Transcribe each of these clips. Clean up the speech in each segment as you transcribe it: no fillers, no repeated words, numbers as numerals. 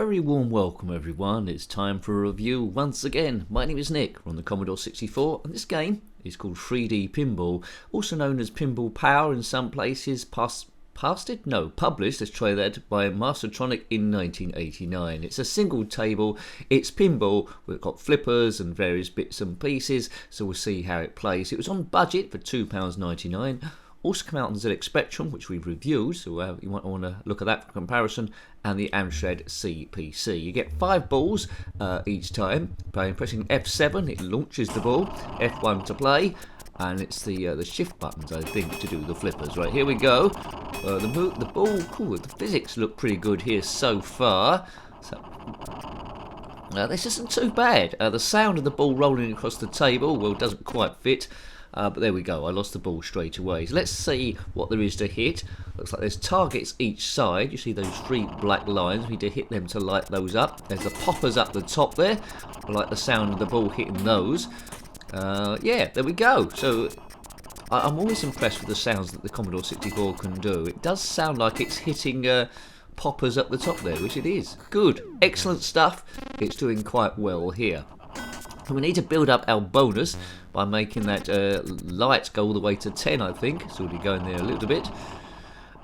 very warm welcome everyone, it's time for a review once again. My name is Nick, we're on the Commodore 64 and this game is called 3D Pinball, also known as Pinball Power in some places, published, let's try that, by Mastertronic in 1989. It's a single table, it's pinball, we've got flippers and various bits and pieces, so we'll see how it plays. It was on budget for £2.99. Also come out on the ZX Spectrum, which we've reviewed, so you might want to look at that for comparison, and the Amstrad CPC. You get 5 balls each time. By pressing F7, it launches the ball, F1 to play, and it's the shift buttons, I think, to do the flippers. Right, here we go. The ball, cool, the physics look pretty good here so far. So, this isn't too bad. The sound of the ball rolling across the table, well, doesn't quite fit. But there we go, I lost the ball straight away. So let's see what there is to hit. Looks like there's targets each side. You see those 3 black lines. We need to hit them to light those up. There's the poppers up the top there. I like the sound of the ball hitting those. Yeah, there we go. So I'm always impressed with the sounds that the Commodore 64 can do. It does sound like it's hitting poppers up the top there, which it is. Good, excellent stuff. It's doing quite well here. And we need to build up our bonus by making that light go all the way to 10, I think. It's already going there a little bit.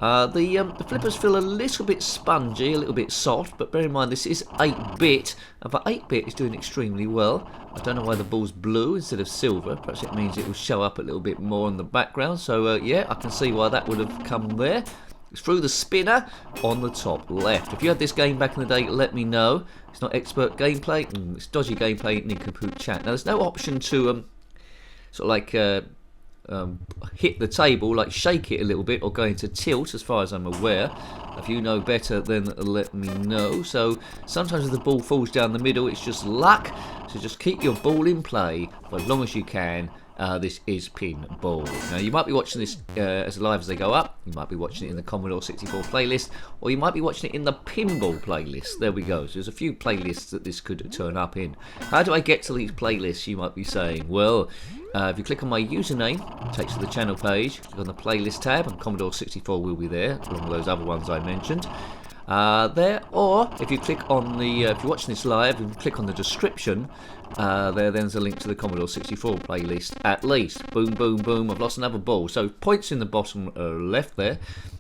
The flippers feel a little bit spongy, a little bit soft, but bear in mind this is 8-bit, and for 8-bit it's doing extremely well. I don't know why the ball's blue instead of silver. Perhaps it means it will show up a little bit more in the background. So yeah, I can see why that would have come there. It's through the spinner on the top left. If you had this game back in the day, let me know. It's not expert gameplay, it's dodgy gameplay, nincompoop chat. Now there's no option to sort of like hit the table, like shake it a little bit or go into tilt, as far as I'm aware. If you know better, then let me know. So sometimes if the ball falls down the middle, it's just luck. So just keep your ball in play for as long as you can. This is Pinball. Now you might be watching this as live as they go up, you might be watching it in the Commodore 64 playlist, or you might be watching it in the Pinball playlist. There we go, so there's a few playlists that this could turn up in. How do I get to these playlists, you might be saying? Well, if you click on my username, it takes you to the channel page, click on the playlist tab, and Commodore 64 will be there, along with those other ones I mentioned. There, or if you click on the, if you're watching this live, you can click on the description, there's a link to the Commodore 64 playlist at least. Boom, boom, boom, I've lost another ball. So points in the bottom left there.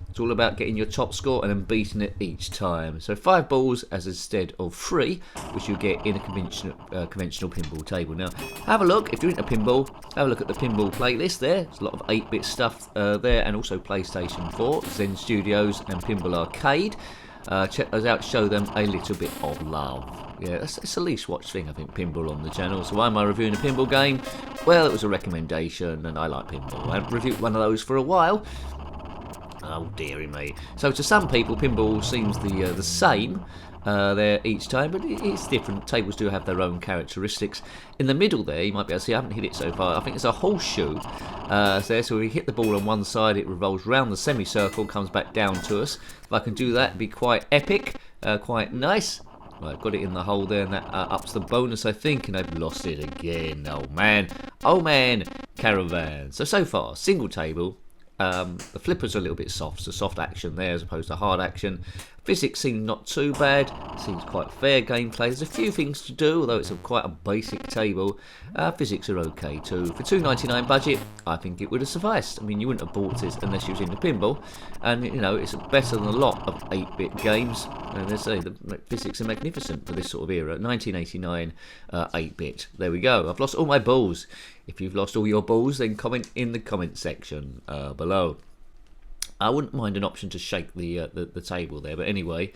It's all about getting your top score and then beating it each time. So 5 balls as instead of 3, which you get in a conventional pinball table. Now, have a look, if you're into pinball, have a look at the pinball playlist there. There's a lot of 8-bit stuff there, and also PlayStation 4, Zen Studios and Pinball Arcade. Check those out, show them a little bit of love. Yeah, that's the least watched thing, I think, pinball on the channel. So why am I reviewing a pinball game? Well, it was a recommendation, and I like pinball. I haven't reviewed one of those for a while. Oh, dearie me. So to some people, pinball seems the same there each time, but it's different. Tables do have their own characteristics. In the middle there, you might be able to see, I haven't hit it so far, I think it's a horseshoe there, so we hit the ball on one side, it revolves round the semicircle, comes back down to us. If I can do that, it'd be quite epic, quite nice. Right, got it in the hole there, and that ups the bonus, I think, and I've lost it again. Oh man, caravan. So far, single table. The flippers are a little bit soft, so soft action there as opposed to hard action. Physics seem not too bad, seems quite fair gameplay. There's a few things to do, although it's quite a basic table. Physics are okay too. For $2.99 budget, I think it would have sufficed. I mean, you wouldn't have bought this unless you was into pinball, and you know, it's better than a lot of 8-bit games. And they say the physics are magnificent for this sort of era. 1989 8-bit. There we go. I've lost all my balls. If you've lost all your balls, then comment in the comment section below. I wouldn't mind an option to shake the table there, but anyway,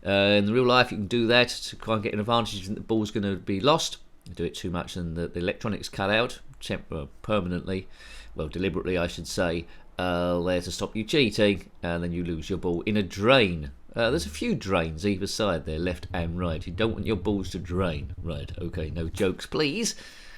in the real life you can do that to try and get an advantage. You think the ball's going to be lost, you do it too much and the electronics cut out permanently, well, deliberately I should say, there to stop you cheating, and then you lose your ball in a drain. There's a few drains either side there, left and right. You don't want your balls to drain. Right, okay, no jokes please.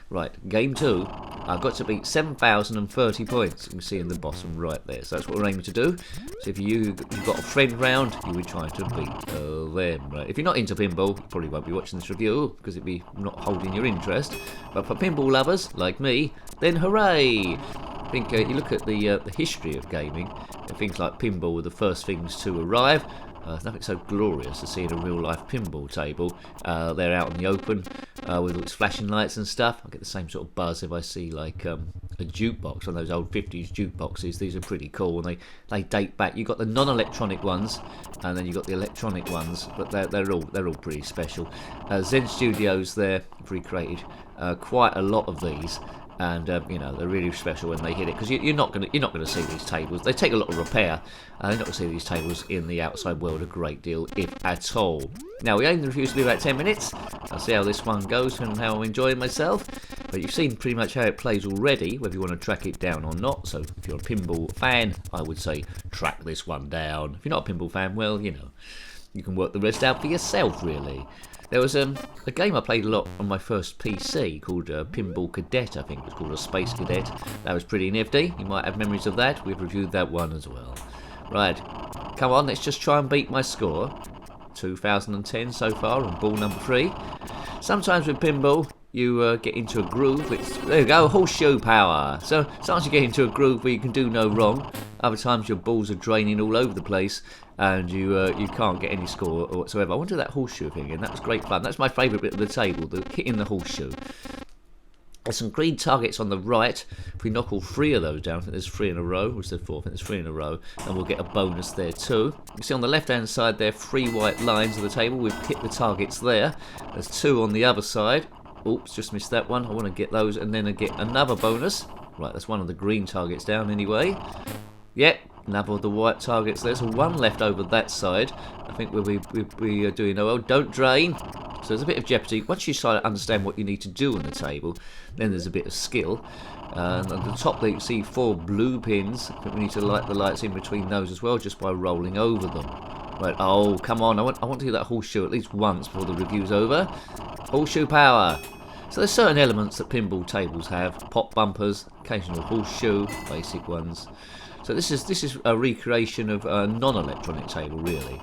Right, game 2, I've got to beat 7,030 points, you can see in the bottom right there, so that's what we're aiming to do. So if you've got a friend round, you would try to beat them. Right. If you're not into pinball, you probably won't be watching this review, because it'd be not holding your interest, but for pinball lovers, like me, then hooray! I think you look at the history of gaming, things like pinball were the first things to arrive, There's nothing so glorious as seeing a real-life pinball table. They're out in the open with all its flashing lights and stuff. I get the same sort of buzz if I see like a jukebox, one of those old 50s jukeboxes. These are pretty cool, and they date back. You've got the non-electronic ones, and then you've got the electronic ones, but they're all pretty special. Zen Studios there have recreated quite a lot of these. And you know, they're really special when they hit it, because you're not gonna see these tables. They take a lot of repair. You're not gonna see these tables in the outside world a great deal, if at all. Now, we aim the reviews to be about 10 minutes. I'll see how this one goes and how I'm enjoying myself. But you've seen pretty much how it plays already, whether you want to track it down or not. So if you're a pinball fan, I would say track this one down. If you're not a pinball fan, well, you know, you can work the rest out for yourself, really. There was a game I played a lot on my first PC called Pinball Cadet, I think it was called, a Space Cadet. That was pretty nifty. You might have memories of that. We've reviewed that one as well. Right, come on, let's just try and beat my score. 2010 so far on ball number 3. Sometimes with pinball, you get into a groove. There you go, horseshoe power. So sometimes you get into a groove where you can do no wrong. Other times your balls are draining all over the place, and you can't get any score whatsoever. I want to do that horseshoe thing again. That was great fun. That's my favourite bit of the table, the hitting the horseshoe. There's some green targets on the right. If we knock all 3 of those down, I think there's 3 in a row, or is there 4? I think there's 3 in a row, and we'll get a bonus there too. You see on the left-hand side there, 3 white lines of the table. We've hit the targets there. There's 2 on the other side. Oops, just missed that one. I want to get those, and then I get another bonus. Right, that's one of the green targets down anyway. Yep, another of the white targets. There's 1 left over that side. I think we'll be doing oh well. Don't drain. So there's a bit of jeopardy. Once you start to understand what you need to do on the table, then there's a bit of skill. And at the top there you can see 4 blue pins. I think we need to light the lights in between those as well, just by rolling over them. Right, oh, come on. I want to do that horseshoe at least once before the review's over. Horseshoe power. So there's certain elements that pinball tables have. Pop bumpers, occasional horseshoe, basic ones. So this is a recreation of a non-electronic table, really.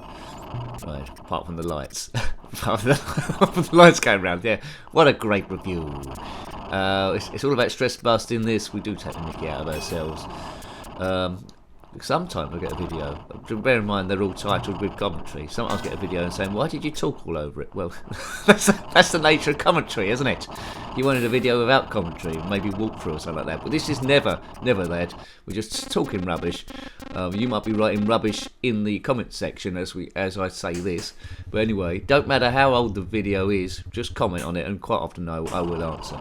Right, apart from the lights. Apart from the lights going round, yeah. What a great review. It's all about stress busting this. We do take the mickey out of ourselves. Sometimes I get a video. Bear in mind they're all titled with commentary. Sometimes I get a video and saying, why did you talk all over it? Well, that's the nature of commentary, isn't it? You wanted a video without commentary, maybe walkthrough or something like that. But this is never that. We're just talking rubbish. You might be writing rubbish in the comment section as I say this. But anyway, don't matter how old the video is, just comment on it, and quite often I will answer.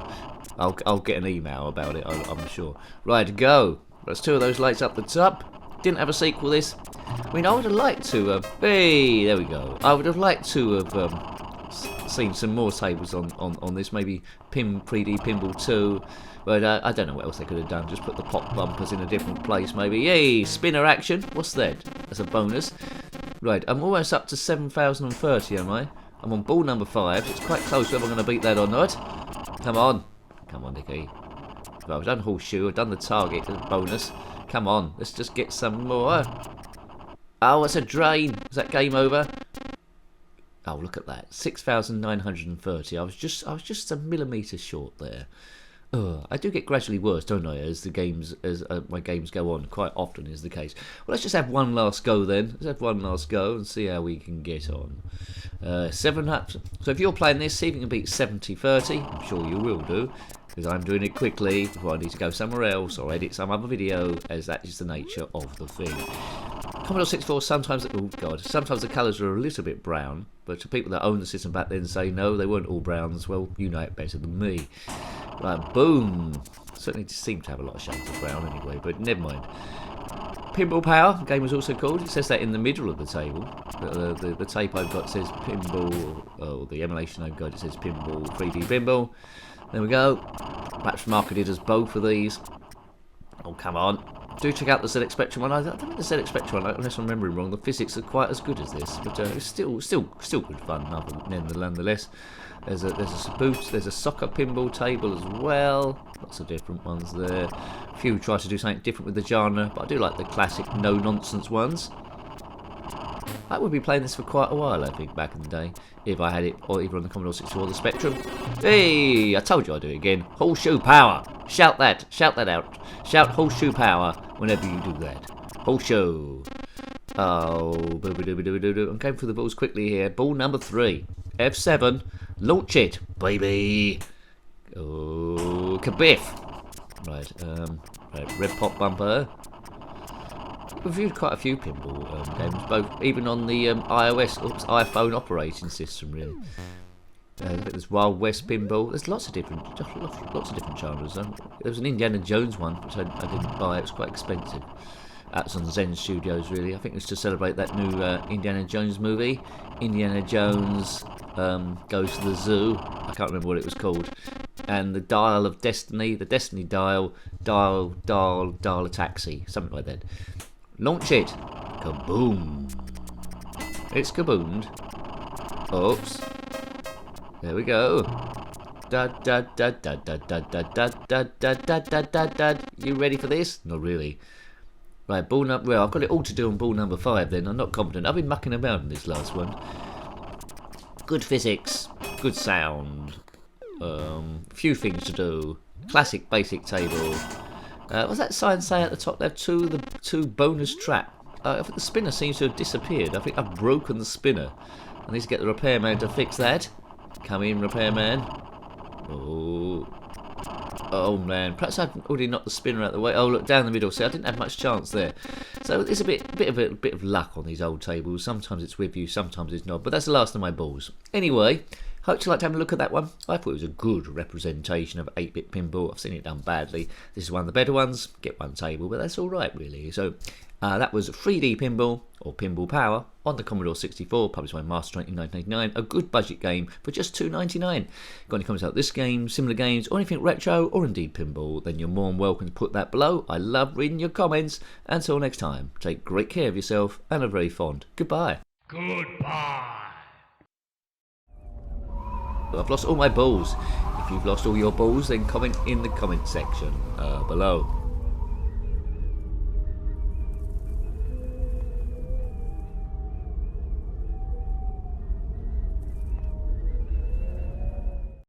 I'll get an email about it, I'm sure. Right, go. There's 2 of those lights up the top. Didn't have a sequel this. I mean, I would have liked to hey, there we go. I would have liked to have seen some more tables on this. Maybe 3D Pinball 2. But I don't know what else they could have done. Just put the pop bumpers in a different place, maybe. Yay, spinner action. What's that? That's a bonus. Right, I'm almost up to 7,030, am I? I'm on ball number 5. It's quite close whether I'm going to beat that or not. Come on. Come on, Nicky. Well, I've done horseshoe. I've done the target. Bonus. Come on, let's just get some more. Oh, it's a drain. Is that game over? Oh, look at that. 6,930. I was just a millimetre short there. I do get gradually worse, don't I, as my games go on. Quite often is the case. Well, let's just have one last go then. Let's have one last go and see how we can get on. 7 up. So if you're playing this, see if you can beat 70-30. I'm sure you will do, because I'm doing it quickly before I need to go somewhere else or edit some other video, as that is the nature of the thing. Commodore 64, sometimes the colours are a little bit brown, but to people that owned the system back then say no, they weren't all browns. Well, you know it better than me. Right, boom. Certainly seem to have a lot of shades of brown anyway, but never mind. Pinball Power, the game was also called. It says that in the middle of the table. The tape I've got says Pinball, or the emulation I've got, it says Pinball, 3D Pinball. There we go. Perhaps marketed as both of these. Oh, come on. Do check out the ZX Spectrum one. I don't think the ZX Spectrum one, unless I'm remembering wrong, the physics are quite as good as this, but it's still good fun nonetheless. There's a boost, there's a soccer pinball table as well. Lots of different ones there. A few try to do something different with the genre, but I do like the classic no-nonsense ones. I would be playing this for quite a while, I think, back in the day, if I had it or either on the Commodore 64 or the Spectrum. Hey, I told you I'd do it again. Horseshoe power. Shout that out. Shout horseshoe power whenever you do that. Horseshoe. Oh, boo-boo-doo-boo-doo-boo. I'm going through the balls quickly here. Ball number 3. F7. Launch it, baby. Oh, kabiff. Right, right, red pop bumper. We've reviewed quite a few pinball games, both even on the iPhone operating system, really. There's Wild West pinball. There's lots of different genres. There was an Indiana Jones one, which I didn't buy. It was quite expensive. That's on Zen Studios, really. I think it was to celebrate that new Indiana Jones movie. Indiana Jones goes to the zoo. I can't remember what it was called. And the Dial of Destiny, the Destiny Dial a taxi, something like that. Launch it. Kaboom. It's kaboomed. Oops. There we go. Da da da da da da da da da da da da da da. You ready for this? Not really. Right, ball number. Well, I've got it all to do on ball number 5. Then I'm not confident. I've been mucking about in this last one. Good physics, good sound. Few things to do. Classic basic table. What's that sign say at the top there? The two bonus trap. I think the spinner seems to have disappeared. I think I've broken the spinner. I need to get the repairman to fix that. Come in, repairman. Oh man, perhaps I've already knocked the spinner out of the way. Oh look, down the middle. See, I didn't have much chance there. So it's a bit of luck on these old tables. Sometimes it's with you, sometimes it's not. But that's the last of my balls. Anyway, hope you liked having a look at that one. I thought it was a good representation of 8-bit pinball. I've seen it done badly. This is one of the better ones. Get one table, but that's all right really. So that was 3D Pinball, or Pinball Power, on the Commodore 64, published by Mastertronic in 1989. A good budget game for just $2.99. Got any comments about this game, similar games, or anything retro, or indeed pinball, then you're more than welcome to put that below. I love reading your comments. Until next time, take great care of yourself, and a very fond goodbye. Goodbye. I've lost all my balls. If you've lost all your balls, then comment in the comment section below.